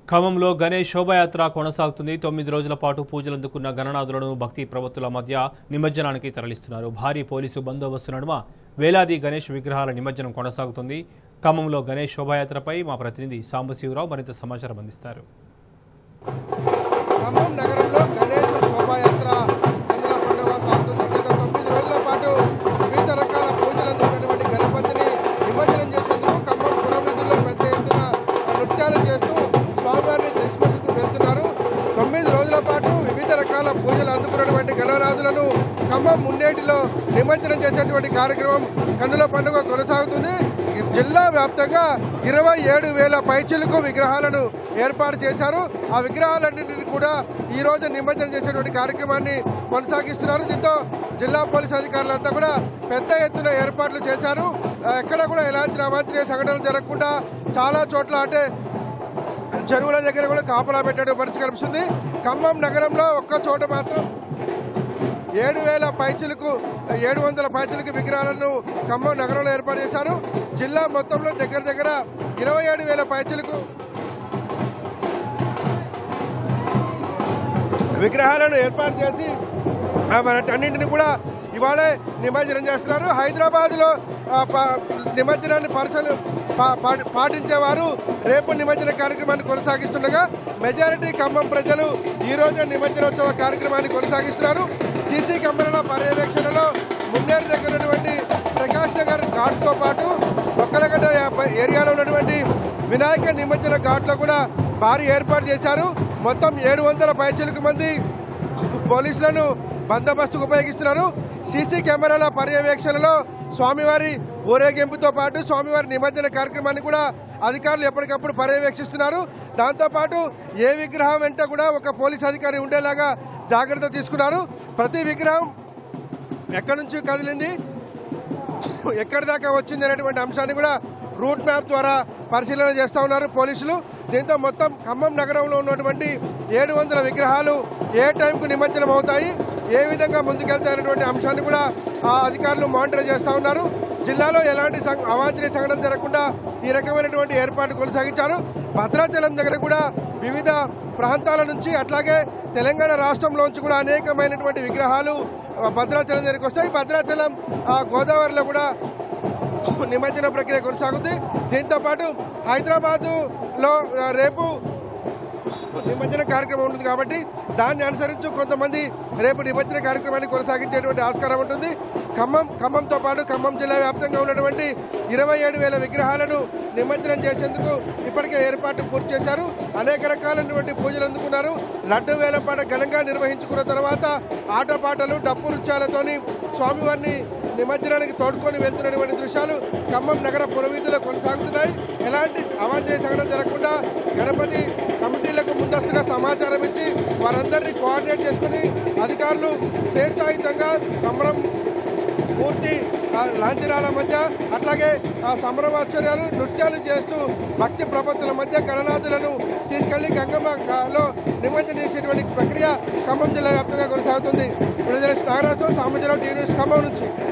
ఖమ్మంలో గణేష్ శోభాయాత్ర కొనసాగుతుంది. 9 రోజుల పాటు పూజలు అందుకున్న గణనాథులను భక్తి ప్రవత్తుల మధ్య నిమజ్జనానికి తరలిస్తున్నారు. భారీ పోలీసు బందోబస్తు నడుమ వేలాది గణేష్ విగ్రహాల నిమజ్జనం కొనసాగుతుంది. ఖమ్మంలో గణేష్ శోభాయాత్రపై మా ప్రతినిధి సాంబశివరావు మరింత సమాచారం అందిస్తారు. ఖమ్మం నగరంలో గణేష్ శోభాయాత్ర కన్నుల పండుగ సాగుతుంది. గత 9 రోజుల పాటు వివిధ రకాల పూజలు అందుకున్నటువంటి గణపతిని నిమజ్జనం చేసేందుకు ఖమ్మం పురవీధుల్లో పెద్ద ఎత్తున నృత్యాలు చేస్తూ స్వామివారిని తీసుకుంటూ వెళ్తున్నారు. 9 రోజుల పాటు వివిధ రకాల పూజలు అందుకున్నటువంటి గణనాథులను ఖమ్మం మున్నేటిలో నిమజ్జనం చేసేటువంటి కార్యక్రమం కన్నుల పండుగ కొనసాగుతుంది. జిల్లా వ్యాప్తంగా 27,000 పైచిలుకు విగ్రహాలను ఏర్పాటు చేశారు. ఆ విగ్రహాలన్నింటినీ కూడా ఈ రోజు నిమజ్జనం చేసేటువంటి కార్యక్రమాన్ని కొనసాగిస్తున్నారు. దీంతో జిల్లా పోలీసు అధికారులంతా కూడా పెద్ద ఎత్తున ఏర్పాట్లు చేశారు. ఎక్కడ కూడా ఎలాంటి అవాంఛనీయ సంఘటనలు జరగకుండా చాలా చోట్ల అంటే చెరువుల దగ్గర కూడా కాపలా పెట్టే పరిస్థితి కనిపిస్తుంది. ఖమ్మం నగరంలో ఒక్క చోట మాత్రం 7,000 పైచిలకు 700 పైచిలకు విగ్రహాలను ఖమ్మం నగరంలో ఏర్పాటు చేశారు. జిల్లా మొత్తంలో దగ్గర 27,000 పైచిలకు విగ్రహాలను ఏర్పాటు చేసి అన్నింటినీ కూడా ఇవాళ నిమజ్జనం చేస్తున్నారు. హైదరాబాద్లో నిమజ్జనాన్ని పాటించేవారు రేపు నిమజ్జన కార్యక్రమాన్ని కొనసాగిస్తుండగా మెజారిటీ ఖమ్మం ప్రజలు ఈ రోజు నిమజ్జనోత్సవ కార్యక్రమాన్ని కొనసాగిస్తున్నారు. సీసీ కెమెరాల పర్యవేక్షణలో మున్నేరు దగ్గర ఉన్నటువంటి ప్రకాష్ నగర్ ఘాట్తో పాటు ఒక్కలగడ్డ ఏరియాలో ఉన్నటువంటి వినాయక నిమజ్జన ఘాట్లో కూడా భారీ ఏర్పాటు చేశారు. మొత్తం 700 పైచిలకు మంది పోలీసులను బందోబస్తుకు ఉపయోగిస్తున్నారు. సీసీ కెమెరాల పర్యవేక్షణలో స్వామివారి ఊరేగింపుతో పాటు స్వామివారి నిమజ్జన కార్యక్రమాన్ని కూడా అధికారులు ఎప్పటికప్పుడు పర్యవేక్షిస్తున్నారు. దాంతోపాటు ఏ విగ్రహం వెంట కూడా ఒక పోలీస్ అధికారి ఉండేలాగా జాగ్రత్త తీసుకున్నారు. ప్రతి విగ్రహం ఎక్కడి నుంచి కదిలింది, ఎక్కడి దాకా వచ్చింది అనేటువంటి అంశాన్ని కూడా రూట్ మ్యాప్ ద్వారా పరిశీలన చేస్తూ ఉన్నారు పోలీసులు. దీంతో మొత్తం ఖమ్మం నగరంలో ఉన్నటువంటి 700 విగ్రహాలు ఏ టైంకు నిమజ్జనం అవుతాయి, ఏ విధంగా ముందుకెళ్తాయనేటువంటి అంశాన్ని కూడా ఆ అధికారులు మానిటర్ చేస్తూ ఉన్నారు. జిల్లాలో ఎలాంటి అవాంఛనీయ సంఘటన జరగకుండా ఈ రకమైనటువంటి ఏర్పాట్లు కొనసాగించారు. భద్రాచలం దగ్గర కూడా వివిధ ప్రాంతాల నుంచి అట్లాగే తెలంగాణ రాష్ట్రంలోంచి కూడా అనేకమైనటువంటి విగ్రహాలు భద్రాచలం దగ్గరికి వస్తాయి. భద్రాచలం గోదావరిలో కూడా నిమజ్జన ప్రక్రియ కొనసాగుతుంది. దీంతోపాటు హైదరాబాదులో రేపు నిమజ్జన కార్యక్రమం ఉంటుంది కాబట్టి దాన్ని అనుసరించి కొంతమంది రేపు నిమజ్జన కార్యక్రమాన్ని కొనసాగించేటువంటి ఆస్కారం ఉంటుంది. ఖమ్మంతో పాటు ఖమ్మం జిల్లా వ్యాప్తంగా ఉన్నటువంటి 27,000 విగ్రహాలను నిమజ్జనం చేసేందుకు ఇప్పటికే ఏర్పాట్లు పూర్తి చేశారు. అనేక రకాలైనటువంటి పూజలు అందుకున్నారు. లడ్డు వేలంపాట ఘనంగా నిర్వహించుకున్న తర్వాత ఆటపాటలు డప్పు నృత్యాలతోని స్వామివారిని నిమజ్జనానికి తోడుకొని వెళ్తున్నటువంటి దృశ్యాలు ఖమ్మం నగర పురవీధుల్లో కొనసాగుతున్నాయి. ఎలాంటి అవాంఛనీయ సంఘటన జరగకుండా గణపతి కమిటీలకు ముందస్తుగా సమాచారం ఇచ్చి వారందరినీ కోఆర్డినేట్ చేసుకుని అధికారులు స్వేచ్ఛాయుతంగా సంబరం పూర్తి లాంఛనాల మధ్య అట్లాగే సంభ్రమాచర్యాలు నృత్యాలు చేస్తూ భక్తి ప్రపత్తుల మధ్య గణనాథులను తీసుకెళ్లి గంగమ్మలో నిమజ్జనం చేసేటువంటి ప్రక్రియ ఖమ్మం జిల్లా వ్యాప్తంగా కొనసాగుతుంది. నాగరాజు, సాంబశివరావు, టీవీ న్యూస్ ఖమ్మం నుంచి.